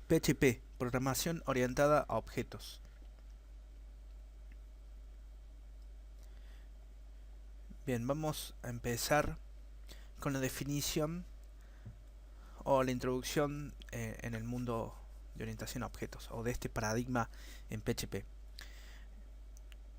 PHP, programación orientada a objetos. Bien, vamos a empezar con la definición o la introducción en el mundo de orientación a objetos o de este paradigma en PHP.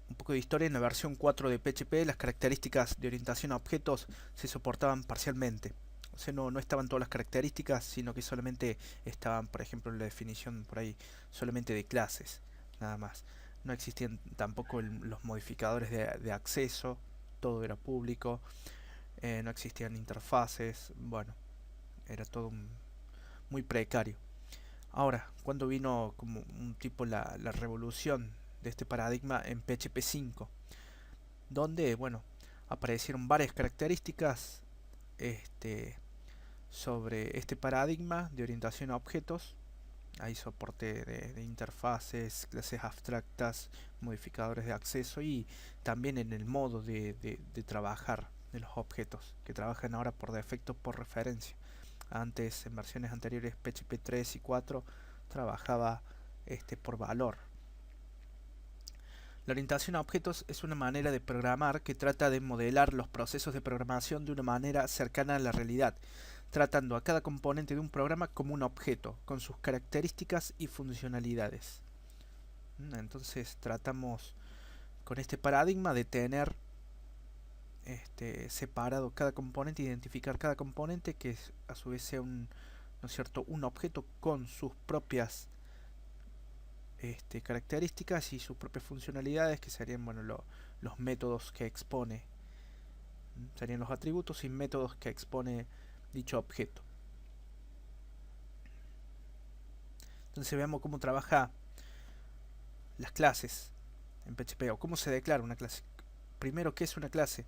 Un poco de historia: en la versión 4 de PHP las características de orientación a objetos se soportaban parcialmente. O sea, no estaban todas las características, sino que solamente estaban, por ejemplo, la definición por ahí solamente de clases, nada más. No existían tampoco los modificadores de acceso, todo era público, no existían interfaces, bueno, era todo muy precario. Ahora, cuando vino como un tipo la revolución de este paradigma en PHP 5, donde, bueno, aparecieron varias características sobre este paradigma de orientación a objetos. Hay soporte de interfaces, clases abstractas, modificadores de acceso y también en el modo de trabajar de los objetos, que trabajan ahora por defecto por referencia. Antes, en versiones anteriores, PHP 3 y 4, trabajaba por valor. La orientación a objetos es una manera de programar que trata de modelar los procesos de programación de una manera cercana a la realidad, tratando a cada componente de un programa como un objeto, con sus características y funcionalidades. Entonces tratamos con este paradigma de tener separado cada componente, identificar cada componente, que a su vez sea ¿no es cierto?, un objeto con sus propias características y sus propias funcionalidades, que serían, bueno, los métodos que expone, serían los atributos y métodos que expone dicho objeto. Entonces veamos cómo trabaja las clases en PHP o cómo se declara una clase. Primero, ¿qué es una clase?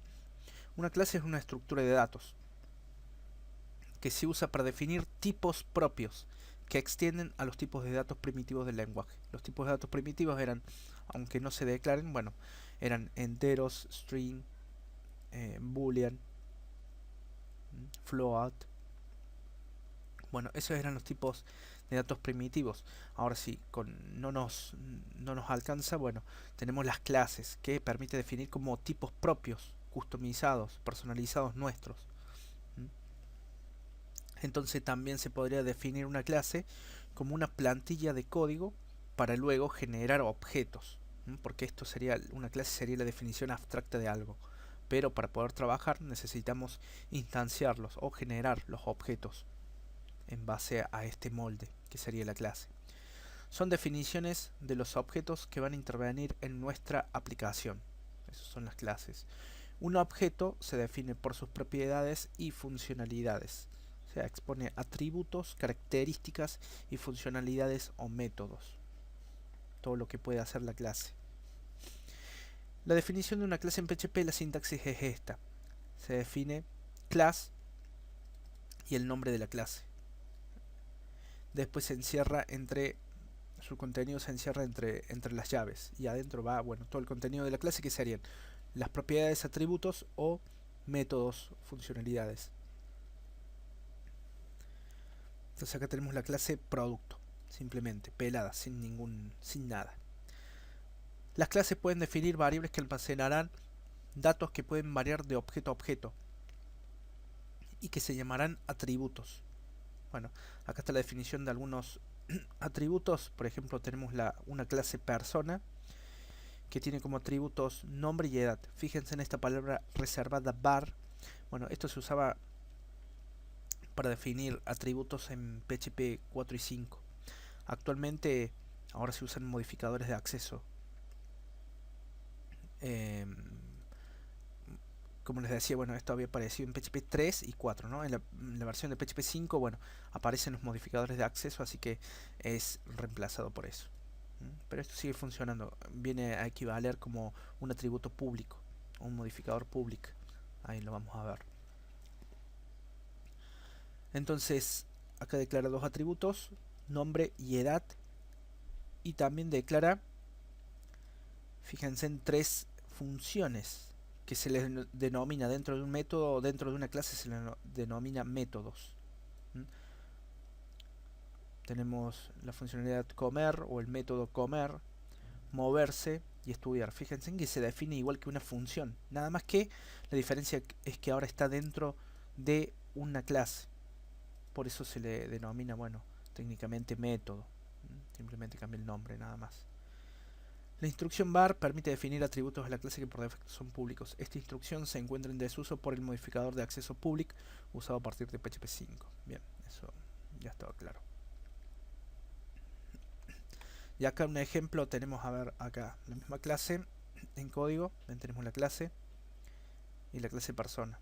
Una clase es una estructura de datos que se usa para definir tipos propios que extienden a los tipos de datos primitivos del lenguaje. Los tipos de datos primitivos eran, aunque no se declaren, bueno, eran enteros, string, boolean, float. Bueno, esos eran los tipos de datos primitivos. Ahora sí, no nos alcanza, bueno, tenemos las clases, que permite definir como tipos propios, customizados, personalizados nuestros. Entonces también se podría definir una clase como una plantilla de código para luego generar objetos, porque esto sería, una clase sería la definición abstracta de algo, pero para poder trabajar necesitamos instanciarlos o generar los objetos en base a este molde que sería la clase. Son definiciones de los objetos que van a intervenir en nuestra aplicación. Esas son las clases. Un objeto se define por sus propiedades y funcionalidades. O sea, expone atributos, características y funcionalidades o métodos. Todo lo que puede hacer la clase. La definición de una clase en PHP, la sintaxis es esta. Se define class y el nombre de la clase. Después se encierra su contenido se encierra entre las llaves. Y adentro va, bueno, todo el contenido de la clase, que serían las propiedades, atributos o métodos, funcionalidades. Entonces acá tenemos la clase producto, simplemente, pelada, sin nada. Las clases pueden definir variables que almacenarán datos que pueden variar de objeto a objeto y que se llamarán atributos. Bueno, acá está la definición de algunos atributos. Por ejemplo, tenemos una clase persona que tiene como atributos nombre y edad. Fíjense en esta palabra reservada var. Bueno, esto se usaba para definir atributos en PHP 4 y 5. Actualmente ahora se usan modificadores de acceso. Como les decía, bueno, esto había aparecido en PHP 3 y 4, ¿no? En la versión de PHP 5, bueno, aparecen los modificadores de acceso, así que es reemplazado por eso. Pero esto sigue funcionando, viene a equivaler como un atributo público, o un modificador público. Ahí lo vamos a ver. Entonces, acá declara dos atributos, nombre y edad, y también declara, fíjense, en tres funciones que se les denomina dentro de un método o dentro de una clase, se les denomina métodos. tenemos la funcionalidad comer o el método comer, moverse y estudiar. Fíjense en que se define igual que una función, nada más que la diferencia es que ahora está dentro de una clase. Por eso se le denomina, bueno, técnicamente método. Simplemente cambia el nombre, nada más. La instrucción var permite definir atributos de la clase que por defecto son públicos. Esta instrucción se encuentra en desuso por el modificador de acceso public usado a partir de PHP 5. Bien, eso ya estaba claro. Y acá un ejemplo tenemos, a ver, acá la misma clase en código. Ven, tenemos la clase y la clase persona.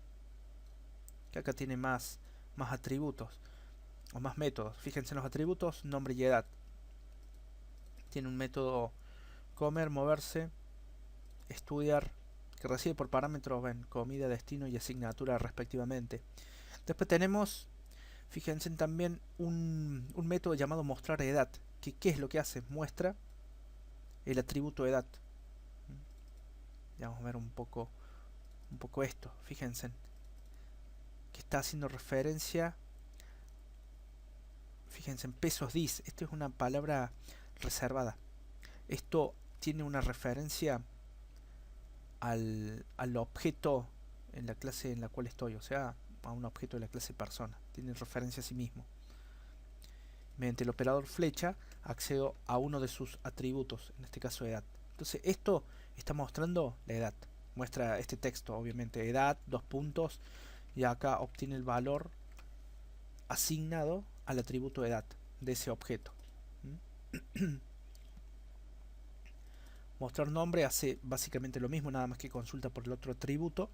Que acá tiene más atributos o más métodos. Fíjense en los atributos, nombre y edad. Tiene un método comer, moverse, estudiar, que recibe por parámetros, ven, comida, destino y asignatura respectivamente. Después tenemos, fíjense también, un método llamado mostrar edad, que ¿qué es lo que hace? Muestra el atributo edad. Ya vamos a ver un poco esto. Fíjense que está haciendo referencia, fíjense en pesos dis. Esto es una palabra reservada. Esto tiene una referencia al objeto en la clase en la cual estoy, o sea, a un objeto de la clase persona. Tiene referencia a sí mismo. Mediante el operador flecha accedo a uno de sus atributos, en este caso edad. Entonces esto está mostrando la edad. Muestra este texto, obviamente, edad, dos puntos, y acá obtiene el valor asignado al atributo edad de ese objeto. Mostrar nombre hace básicamente lo mismo, nada más que consulta por el otro atributo.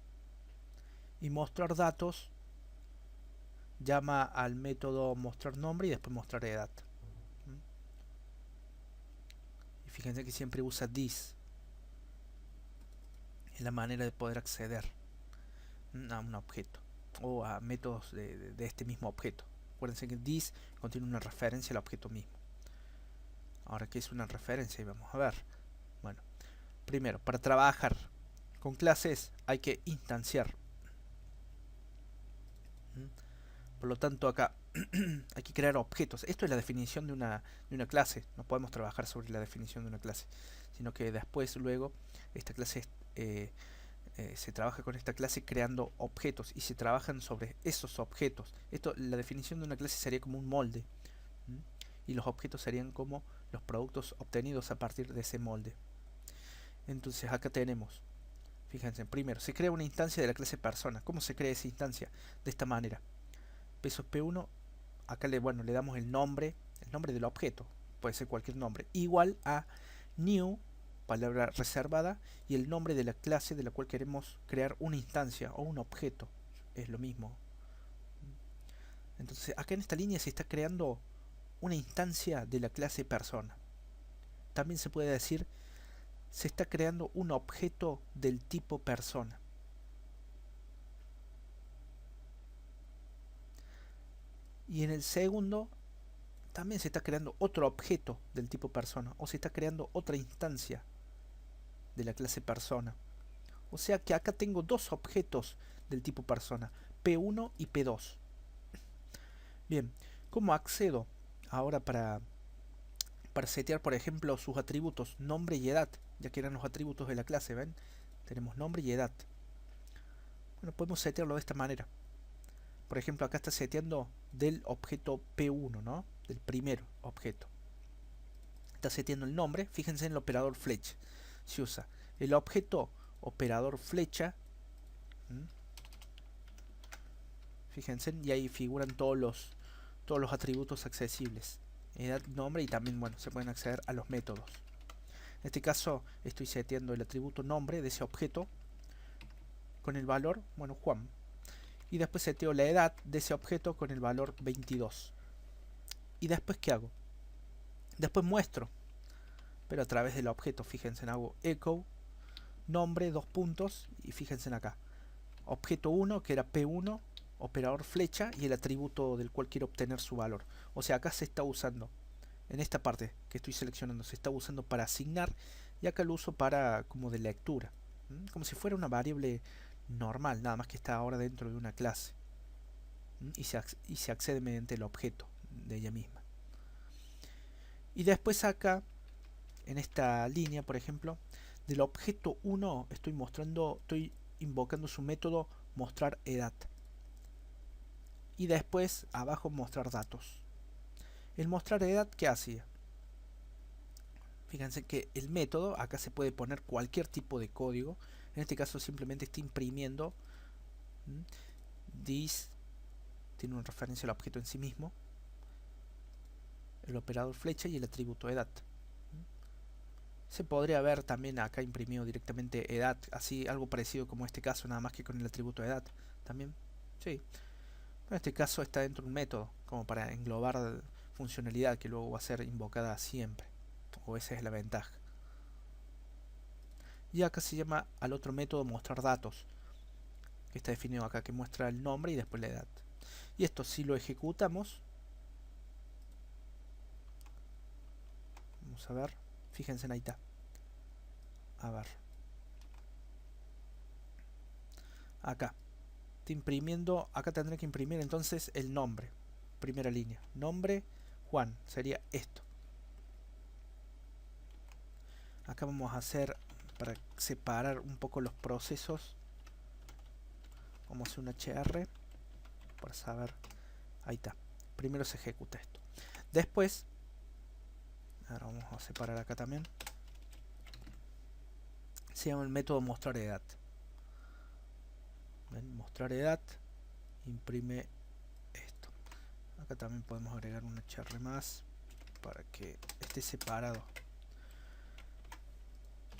Y mostrar datos llama al método mostrar nombre y después mostrar edad. Y fíjense que siempre usa this. Es la manera de poder acceder a un objeto o a métodos de este mismo objeto. Acuérdense que this contiene una referencia al objeto mismo. Ahora, ¿qué es una referencia? Y vamos a ver. Bueno, primero, para trabajar con clases hay que instanciar. Por lo tanto, acá hay que crear objetos. Esto es la definición de una clase. No podemos trabajar sobre la definición de una clase, sino que después, luego, esta clase se trabaja con esta clase creando objetos y se trabajan sobre esos objetos. La definición de una clase sería como un molde, y los objetos serían como los productos obtenidos a partir de ese molde. Entonces acá tenemos, fíjense, primero se crea una instancia de la clase persona. ¿Cómo se crea esa instancia? De esta manera. Pesos P1, acá le damos el nombre del objeto, puede ser cualquier nombre, igual a new, palabra reservada, y el nombre de la clase de la cual queremos crear una instancia o un objeto, es lo mismo. Entonces acá en esta línea se está creando una instancia de la clase persona. También se puede decir, se está creando un objeto del tipo persona. Y en el segundo también se está creando otro objeto del tipo persona, o se está creando otra instancia de la clase persona. O sea que acá tengo dos objetos del tipo persona, P1 y P2. Bien, ¿cómo accedo ahora para setear, por ejemplo, sus atributos nombre y edad? Ya que eran los atributos de la clase, ¿ven? Tenemos nombre y edad. Bueno, podemos setearlo de esta manera. Por ejemplo, acá está seteando del objeto P1, ¿no? Del primer objeto. Está seteando el nombre. Fíjense en el operador flecha. Se usa el objeto operador flecha. Fíjense, y ahí figuran todos los atributos accesibles. Edad, nombre, y también, bueno, se pueden acceder a los métodos. En este caso estoy seteando el atributo nombre de ese objeto con el valor, bueno, Juan. Y después seteo la edad de ese objeto con el valor 22. ¿Y después qué hago? Después muestro, pero a través del objeto. Fíjense, hago echo nombre, dos puntos, y fíjense acá. Objeto 1, que era P1, operador flecha, y el atributo del cual quiero obtener su valor. O sea, acá se está usando, en esta parte que estoy seleccionando, se está usando para asignar, y acá lo uso para como de lectura. Como si fuera una variable normal, nada más que está ahora dentro de una clase. Y se accede mediante el objeto de ella misma. Y después acá, en esta línea, por ejemplo, del objeto 1 estoy invocando su método mostrar edad. Y después abajo mostrar datos. El mostrar edad, ¿qué hacía? Fíjense que el método, acá se puede poner cualquier tipo de código. En este caso simplemente está imprimiendo. This tiene una referencia al objeto en sí mismo, el operador flecha y el atributo edad. Se podría haber también acá imprimido directamente edad, así algo parecido como este caso, nada más que con el atributo edad. También, sí. En este caso está dentro de un método, como para englobar funcionalidad que luego va a ser invocada siempre. O esa es la ventaja. Y acá se llama al otro método mostrar datos, que está definido acá, que muestra el nombre y después la edad. Y esto si lo ejecutamos, vamos a ver, fíjense ahí está. A ver, acá está imprimiendo, acá tendré que imprimir entonces el nombre, primera línea, nombre Juan, sería esto. Acá vamos a hacer, para separar un poco los procesos, vamos a hacer un HR para saber. Ahí está, primero se ejecuta esto, después, ahora vamos a separar acá también, se llama el método mostrar edad. ¿Ven? Mostrar edad, imprime esto. Acá también podemos agregar un HR más para que esté separado.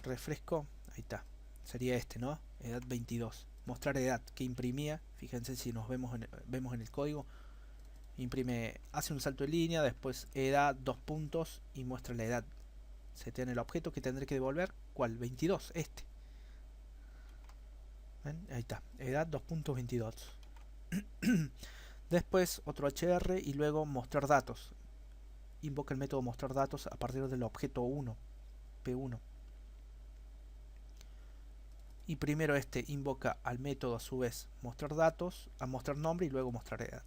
Refresco, ahí está, sería este, ¿no? Edad 22, mostrar edad, que imprimía, fíjense si nos vemos en el código, imprime, hace un salto de línea, después edad, dos puntos y muestra la edad. Se tiene el objeto que tendré que devolver, ¿cuál? 22, este. ¿Ven? Ahí está, edad 2.22. Después otro HR y luego mostrar datos. Invoca el método mostrar datos a partir del objeto 1, P1. Y primero este invoca al método a su vez mostrar datos, a mostrar nombre y luego mostrar edad.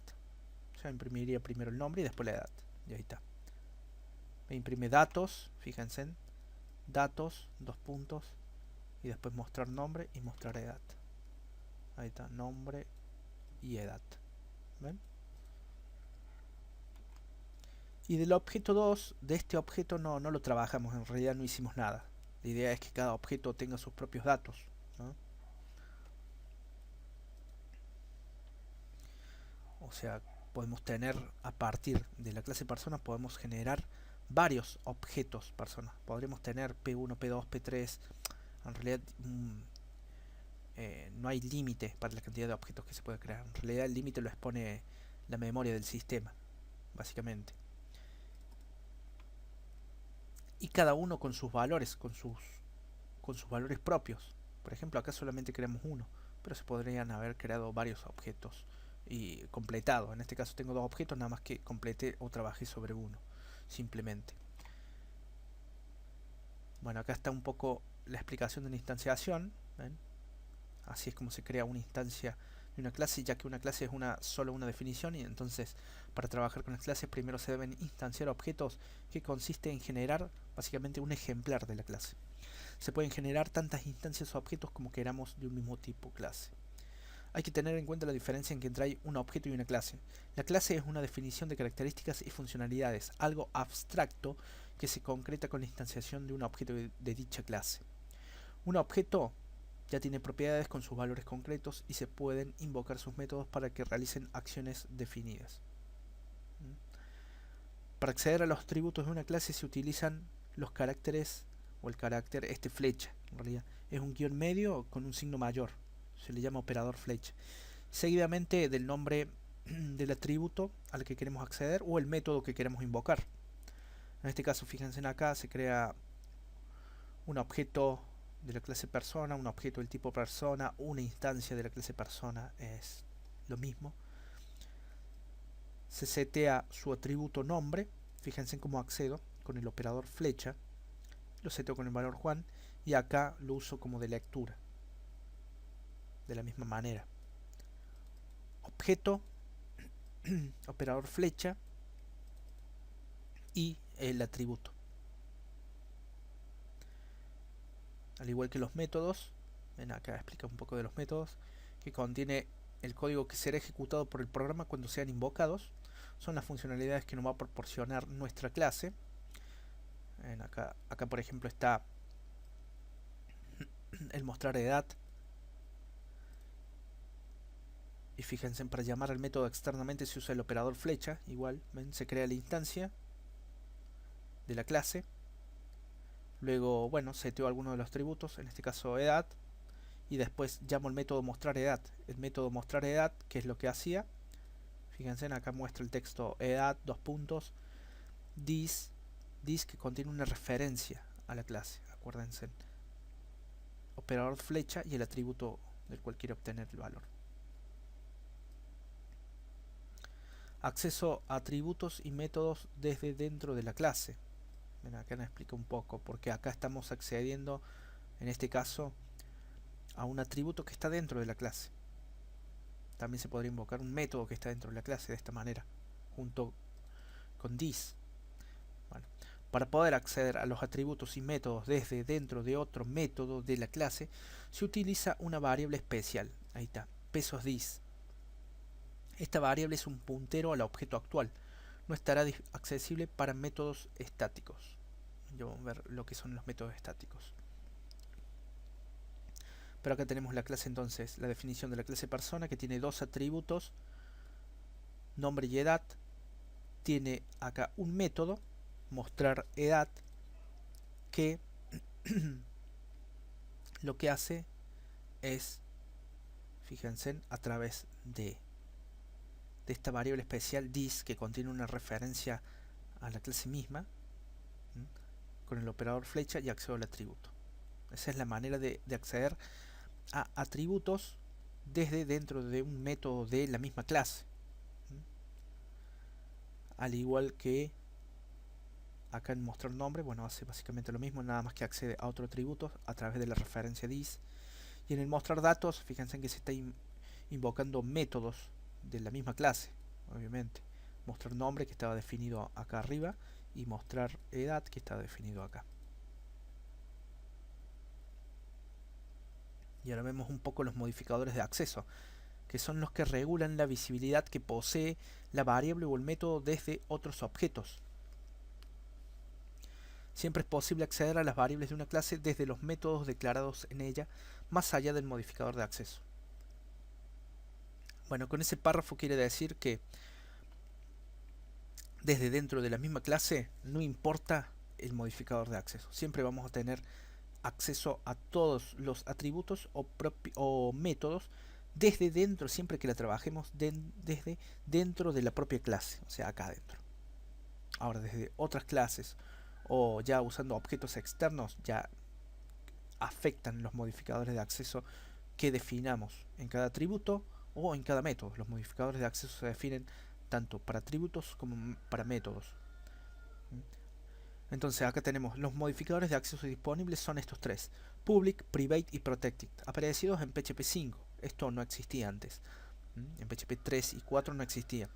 Ya imprimiría primero el nombre y después la edad. Y ahí está. Me imprime datos, fíjense, datos, dos puntos, y después mostrar nombre y mostrar edad. Ahí está, nombre y edad. ¿Ven? Y del objeto 2, de este objeto no lo trabajamos, en realidad no hicimos nada. La idea es que cada objeto tenga sus propios datos, ¿no? O sea, podemos tener, a partir de la clase persona, podemos generar varios objetos persona. Podremos tener P1, P2, P3. En realidad no hay límite para la cantidad de objetos que se puede crear. En realidad el límite lo expone la memoria del sistema, básicamente. Y cada uno con sus valores, con sus valores propios. Por ejemplo, acá solamente creamos uno, pero se podrían haber creado varios objetos y completado. En este caso tengo dos objetos, nada más que completé o trabajé sobre uno, simplemente. Bueno, acá está un poco la explicación de la instanciación. ¿Ven? Así es como se crea una instancia de una clase, ya que una clase es solo una definición, y entonces para trabajar con las clases primero se deben instanciar objetos, que consiste en generar básicamente un ejemplar de la clase. Se pueden generar tantas instancias o objetos como queramos de un mismo tipo clase. Hay que tener en cuenta la diferencia en que entre un objeto y una clase. La clase es una definición de características y funcionalidades, algo abstracto que se concreta con la instanciación de un objeto de dicha clase. Un objeto ya tiene propiedades con sus valores concretos y se pueden invocar sus métodos para que realicen acciones definidas. Para acceder a los atributos de una clase se utilizan los caracteres, o el carácter flecha, en realidad es un guión medio con un signo mayor, se le llama operador flecha, seguidamente del nombre del atributo al que queremos acceder o el método que queremos invocar. En este caso, fíjense acá, se crea un objeto de la clase persona, un objeto del tipo persona, una instancia de la clase persona, es lo mismo. Se setea su atributo nombre, fíjense cómo accedo con el operador flecha, lo seteo con el valor Juan y acá lo uso como de lectura, de la misma manera. Objeto, operador flecha y el atributo. Al igual que los métodos, ven acá explica un poco de los métodos, que contiene el código que será ejecutado por el programa cuando sean invocados. Son las funcionalidades que nos va a proporcionar nuestra clase. Acá por ejemplo está el mostrar edad. Y fíjense, para llamar al método externamente se usa el operador flecha. Igual, ¿ven? Se crea la instancia de la clase. Luego, bueno, seteo alguno de los atributos, en este caso edad. Y después llamo el método mostrar edad. El método mostrar edad, ¿qué es lo que hacía? Fíjense, acá muestra el texto edad, dos puntos, this que contiene una referencia a la clase. Acuérdense, operador flecha y el atributo del cual quiere obtener el valor. Acceso a atributos y métodos desde dentro de la clase. Ven, acá nos explica un poco, porque acá estamos accediendo, en este caso, a un atributo que está dentro de la clase. También se podría invocar un método que está dentro de la clase de esta manera, junto con this. Bueno, para poder acceder a los atributos y métodos desde dentro de otro método de la clase, se utiliza una variable especial. Ahí está, pesos this. Esta variable es un puntero al objeto actual. No estará accesible para métodos estáticos. Ya vamos a ver lo que son los métodos estáticos. Pero acá tenemos la clase entonces, la definición de la clase persona, que tiene dos atributos, nombre y edad. Tiene acá un método, mostrar edad, que lo que hace es, fíjense, a través de esta variable especial this, que contiene una referencia a la clase misma, con el operador flecha, y accedo al atributo. Esa es la manera de acceder a atributos desde dentro de un método de la misma clase. Al igual que acá en mostrar nombre, bueno, hace básicamente lo mismo, nada más que accede a otro atributo a través de la referencia this. Y en el mostrar datos, fíjense que se está invocando métodos de la misma clase, obviamente. Mostrar nombre, que estaba definido acá arriba, y mostrar edad, que está definido acá. Y ahora vemos un poco los modificadores de acceso, que son los que regulan la visibilidad que posee la variable o el método desde otros objetos. Siempre es posible acceder a las variables de una clase desde los métodos declarados en ella, más allá del modificador de acceso. Bueno, con ese párrafo quiere decir que desde dentro de la misma clase no importa el modificador de acceso. Siempre vamos a tener acceso a todos los atributos o métodos desde dentro, siempre que la trabajemos desde dentro de la propia clase, o sea, acá adentro. Ahora, desde otras clases o ya usando objetos externos, ya afectan los modificadores de acceso que definamos en cada atributo o en cada método. Los modificadores de acceso se definen tanto para atributos como para métodos. Entonces acá tenemos los modificadores de acceso disponibles, son estos tres: Public, Private y Protected, aparecidos en PHP 5. Esto no existía antes. En PHP 3 y 4 no existía.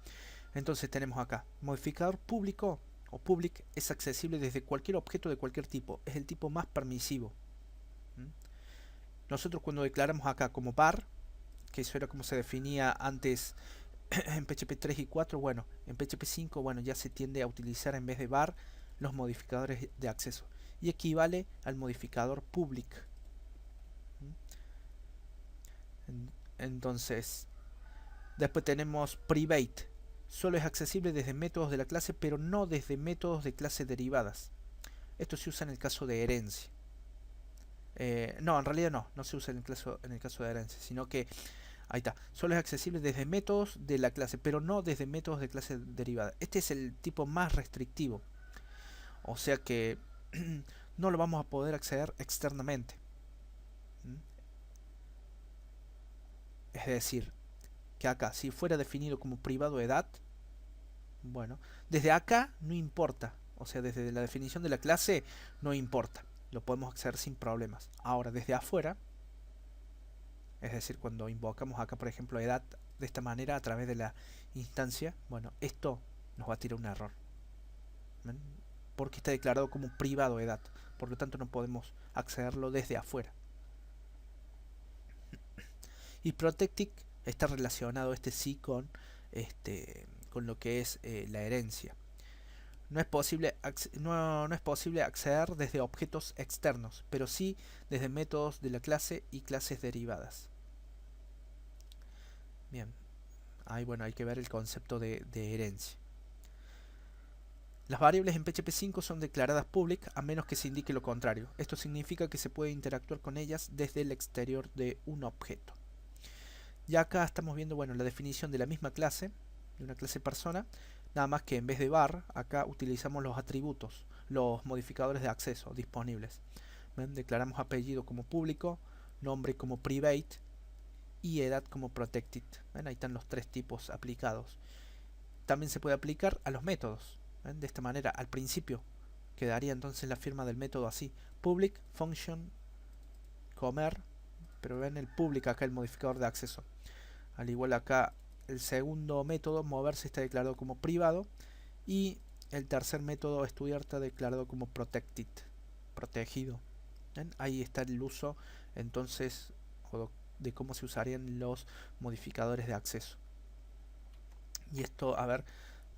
Entonces tenemos acá, modificador público o public es accesible desde cualquier objeto de cualquier tipo. Es el tipo más permisivo. Nosotros cuando declaramos acá como var, que eso era como se definía antes en PHP 3 y 4, bueno, en PHP 5, bueno, ya se tiende a utilizar en vez de var los modificadores de acceso, y equivale al modificador public. Entonces, después tenemos private, solo es accesible desde métodos de la clase, pero no desde métodos de clase derivadas. Esto se usa en el caso de herencia. No, en realidad no se usa en el caso de herencia, sino que ahí está, solo es accesible desde métodos de la clase, pero no desde métodos de clase derivada. Este es el tipo más restrictivo, o sea que no lo vamos a poder acceder externamente. Es decir, que acá, si fuera definido como privado edad, bueno, desde acá no importa, o sea, desde la definición de la clase no importa, lo podemos acceder sin problemas. Ahora, desde afuera, es decir, cuando invocamos acá, por ejemplo, edad de esta manera a través de la instancia, bueno, esto nos va a tirar un error. ¿Ven? porque está declarado como privado edad. Por lo tanto no podemos accederlo desde afuera. Y protected está relacionado este sí con lo que es la herencia. No es posible acceder desde objetos externos, pero sí desde métodos de la clase y clases derivadas. Bien, ahí bueno, hay que ver el concepto de herencia. Las variables en PHP 5 son declaradas public a menos que se indique lo contrario. Esto significa que se puede interactuar con ellas desde el exterior de un objeto. Ya acá estamos viendo bueno, la definición de la misma clase, de una clase persona, nada más que en vez de var, acá utilizamos los atributos, los modificadores de acceso disponibles. ¿Ven? Declaramos apellido como público, nombre como private y edad como protected. ¿Ven? Ahí están los tres tipos aplicados. También se puede aplicar a los métodos. ¿Ven? De esta manera, al principio quedaría entonces la firma del método así: public function comer, pero ven el public acá, el modificador de acceso. Al igual acá el segundo método, moverse, está declarado como privado, y el tercer método, estudiar, está declarado como protected, protegido. ¿Ven? Ahí está el uso entonces de cómo se usarían los modificadores de acceso. Y esto, a ver,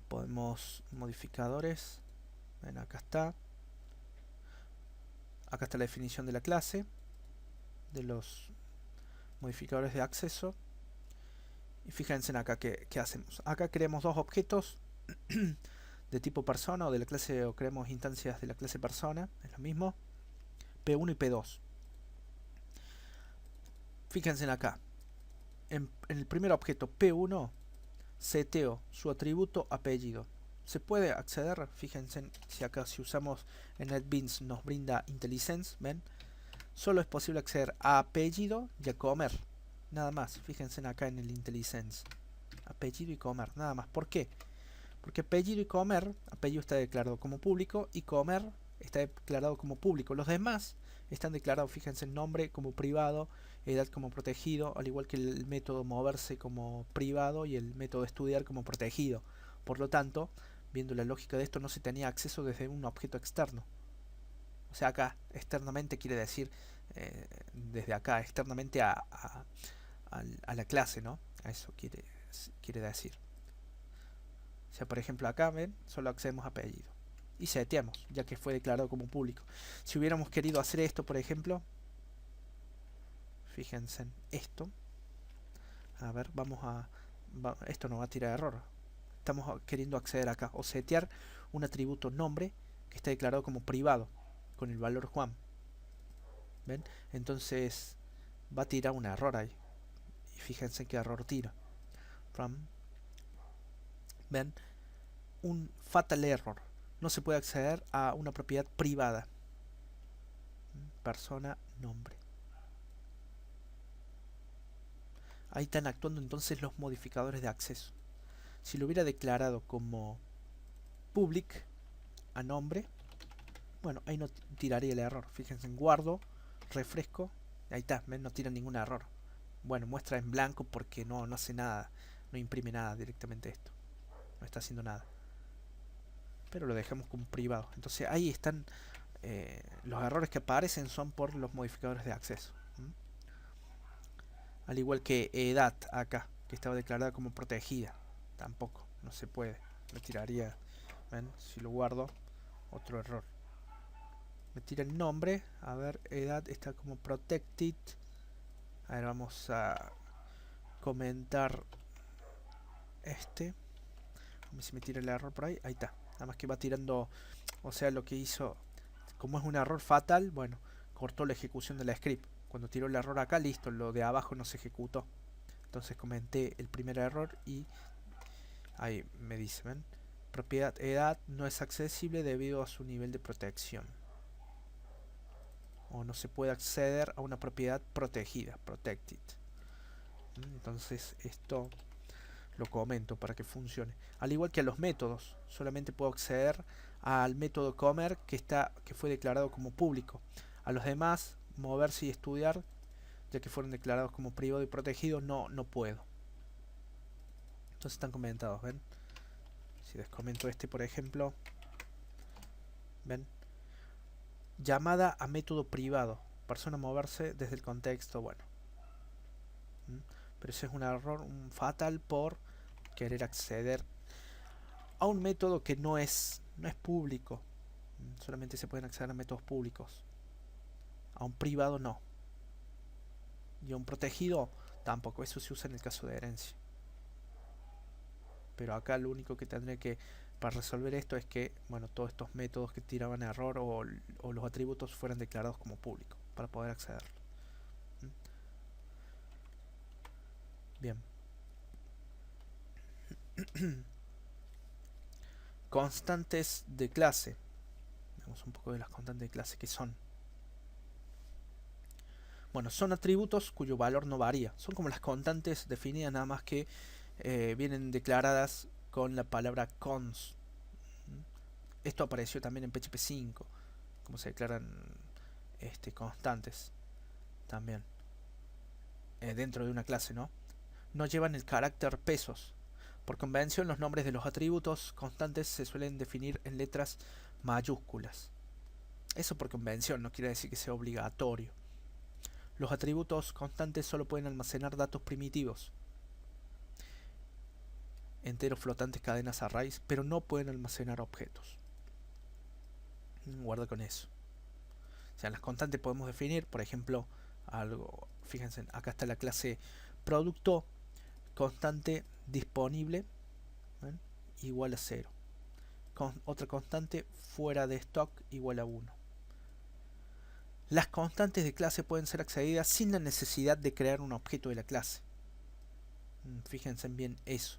podemos modificadores. Ven, acá está la definición de la clase, de los modificadores de acceso. Y fíjense acá qué hacemos. Acá creamos dos objetos de tipo persona o de la clase, o creamos instancias de la clase persona, es lo mismo, P1 y P2. Fíjense acá, en el primer objeto P1 seteo su atributo apellido. Se puede acceder, fíjense si acá si usamos en NetBeans nos brinda IntelliSense, ven, solo es posible acceder a apellido y a comer, nada más. Fíjense acá en el IntelliSense, apellido y comer, nada más. ¿Por qué? Porque apellido y comer, apellido está declarado como público y comer está declarado como público. Los demás están declarados, fíjense, nombre como privado, edad como protegido, al igual que el método moverse como privado y el método estudiar como protegido. Por lo tanto, viendo la lógica de esto, no se tenía acceso desde un objeto externo. O sea, acá externamente quiere decir desde acá, externamente a la clase, ¿no? A eso quiere decir. O sea, por ejemplo, acá ven, solo accedemos a apellido y seteamos, ya que fue declarado como público. Si hubiéramos querido hacer esto, por ejemplo, fíjense en esto. A ver, esto nos va a tirar error. Estamos queriendo acceder acá o setear un atributo nombre que está declarado como privado con el valor Juan. ¿Ven? Entonces va a tirar un error ahí. Y fíjense qué error tira. ¿Ven? Un fatal error. No se puede acceder a una propiedad privada. Persona, nombre. Ahí están actuando entonces los modificadores de acceso. Si lo hubiera declarado como public a nombre, bueno, ahí no tiraría el error. Fíjense en guardo, refresco, ahí está, no tira ningún error. Bueno, muestra en blanco porque no hace nada, no imprime nada directamente esto. No está haciendo nada. Pero lo dejamos como privado. Entonces ahí están los errores que aparecen son por los modificadores de acceso. Al igual que edad acá, que estaba declarada como protegida. Tampoco, no se puede. Me tiraría, ¿ven? Si lo guardo, otro error. Me tira el nombre, a ver, edad está como protected. A ver, vamos a comentar este. A ver si me tira el error por ahí. Ahí está. Nada más que va tirando, o sea, lo que hizo, como es un error fatal, bueno, cortó la ejecución de la script. Cuando tiró el error acá, listo, lo de abajo no se ejecutó. Entonces comenté el primer error y ahí me dice, ¿ven? Propiedad edad no es accesible debido a su nivel de protección. O no se puede acceder a una propiedad protegida, protected. Entonces esto lo comento para que funcione. Al igual que a los métodos, solamente puedo acceder al método comer que fue declarado como público. A los demás, moverse y estudiar, ya que fueron declarados como privado y protegido, no puedo. Entonces están comentados, ¿ven? Si descomento este, por ejemplo, ¿Ven? Llamada a método privado. Persona moverse desde el contexto, bueno. Pero ese es un error fatal por querer acceder a un método que no es público. Solamente se pueden acceder a métodos públicos. A un privado no. Y a un protegido tampoco. Eso se usa en el caso de herencia. Pero acá lo único que tendría que, para resolver esto, es que, bueno, todos estos métodos que tiraban error o los atributos fueran declarados como públicos para poder acceder. Bien. Constantes de clase. Veamos un poco de las constantes de clase que son. Bueno, son atributos cuyo valor no varía. Son como las constantes definidas, nada más que vienen declaradas con la palabra cons. Esto apareció también en PHP 5, como se declaran constantes también dentro de una clase, ¿no? No llevan el carácter pesos. Por convención, los nombres de los atributos constantes se suelen definir en letras mayúsculas. Eso por convención, no quiere decir que sea obligatorio. Los atributos constantes solo pueden almacenar datos primitivos, enteros, flotantes, cadenas, arrays, pero no pueden almacenar objetos. Guarda con eso. O sea, las constantes podemos definir, por ejemplo, algo. Fíjense, acá está la clase producto, constante disponible, ¿ven? Igual a 0. Otra constante fuera de stock igual a 1. Las constantes de clase pueden ser accedidas sin la necesidad de crear un objeto de la clase. Fíjense bien eso.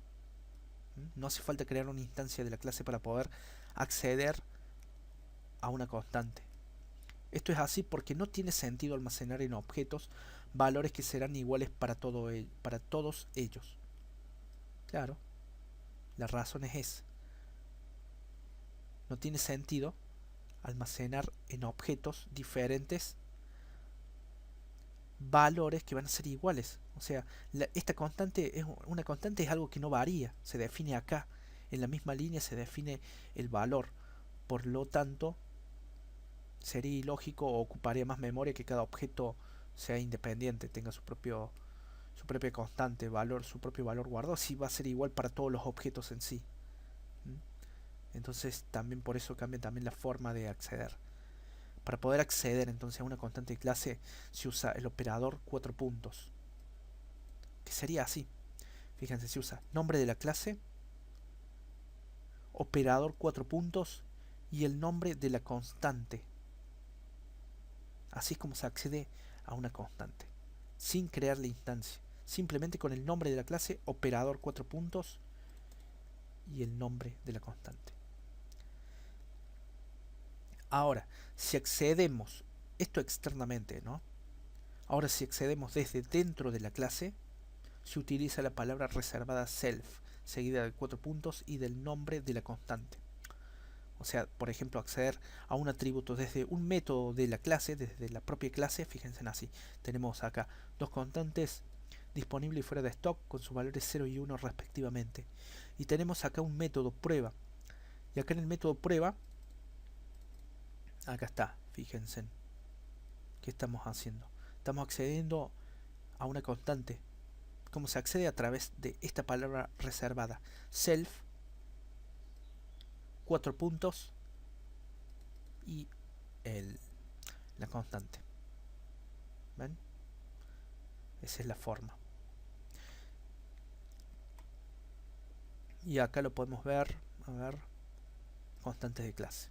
No hace falta crear una instancia de la clase para poder acceder a una constante. Esto es así porque no tiene sentido almacenar en objetos valores que serán iguales para todos ellos. Claro, la razón es esa. No tiene sentido almacenar en objetos diferentes valores que van a ser iguales. O sea, esta constante es una constante, es algo que no varía, se define acá. En la misma línea se define el valor. Por lo tanto, sería ilógico o ocuparía más memoria que cada objeto sea independiente, tenga su propia constante, su propio valor guardado, si va a ser igual para todos los objetos en sí. Entonces también por eso cambia también la forma de acceder. Para poder acceder entonces a una constante de clase se usa el operador 4 puntos, que sería así. Fíjense, se usa nombre de la clase, operador 4 puntos y el nombre de la constante. Así es como se accede a una constante, sin crear la instancia. Simplemente con el nombre de la clase, operador 4 puntos y el nombre de la constante. Ahora, si accedemos, esto externamente, ¿no? Ahora si accedemos desde dentro de la clase, se utiliza la palabra reservada self, seguida de 4 puntos y del nombre de la constante. O sea, por ejemplo, acceder a un atributo desde un método de la clase, desde la propia clase, fíjense así. Tenemos acá dos constantes disponible y fuera de stock con sus valores 0 y 1 respectivamente. Y tenemos acá un método prueba. Y acá en el método prueba, acá está, fíjense. ¿Qué estamos haciendo? Estamos accediendo a una constante. ¿Cómo se accede? A través de esta palabra reservada. Self, 4 puntos y la constante. ¿Ven? Esa es la forma. Y acá lo podemos ver, a ver, constantes de clase.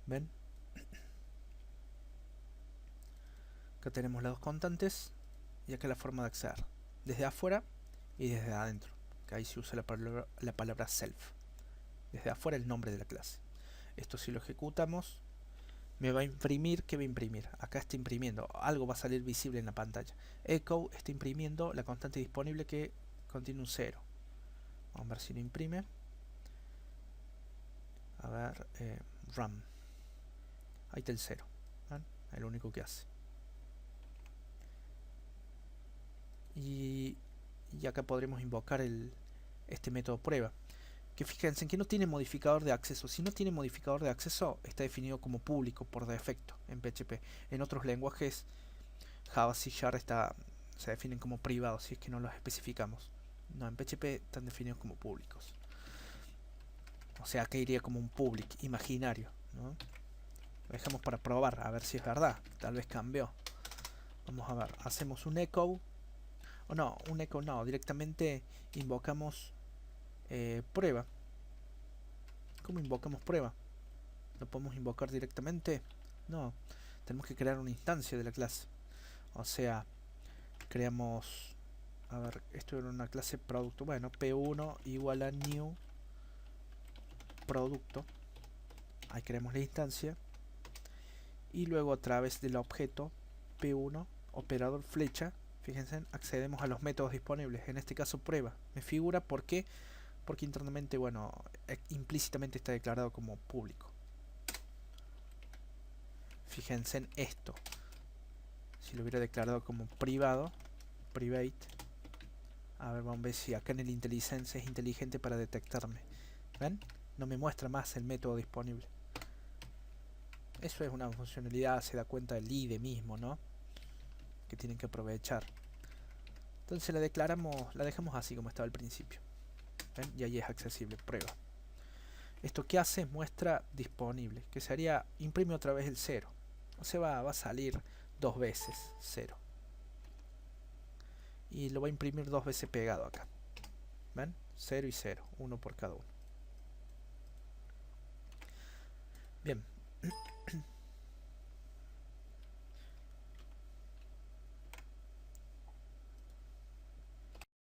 ¿Ven? Acá tenemos las dos constantes y acá la forma de acceder. Desde afuera y desde adentro. Que ahí se usa la palabra self. Desde afuera el nombre de la clase. Esto si lo ejecutamos me va a imprimir. ¿Qué va a imprimir? Acá está imprimiendo. Algo va a salir visible en la pantalla. Echo está imprimiendo la constante disponible que contiene un 0. Vamos a ver si lo imprime. A ver, run. Ahí está el 0. ¿Ven? Es lo único que hace. Y acá podremos invocar este método prueba. que fíjense que no tiene modificador de acceso. Si no tiene modificador de acceso, está definido como público por defecto en PHP. En otros lenguajes, Java, C Sharp se definen como privados, si es que no los especificamos. No, en PHP están definidos como públicos. O sea, que iría como un public imaginario, ¿no? Lo dejamos para probar, a ver si es verdad. Tal vez cambió. Vamos a ver, hacemos un echo. O no, un echo no, directamente invocamos prueba. ¿Cómo invocamos prueba? ¿Lo podemos invocar directamente? No, tenemos que crear una instancia de la clase. O sea, creamos... A ver, esto era una clase producto. Bueno, P1 igual a new producto. Ahí creamos la instancia. Y luego a través del objeto P1, operador flecha, fíjense, accedemos a los métodos disponibles. En este caso prueba. Me figura ¿por qué? Porque internamente, bueno, implícitamente está declarado como público. Fíjense en esto. Si lo hubiera declarado como privado, private. A ver, vamos a ver si acá en el IntelliSense es inteligente para detectarme. ¿Ven? No me muestra más el método disponible. Eso es una funcionalidad, se da cuenta del IDE mismo, ¿no? Que tienen que aprovechar. Entonces la declaramos, la dejamos así como estaba al principio. ¿Ven? Y ahí es accesible, prueba. Esto que hace muestra disponible, que sería imprime otra vez el 0. O sea, va a salir 2 veces 0. Y lo va a imprimir 2 veces pegado acá. ¿Ven? 0 y 0, uno por cada uno. Bien.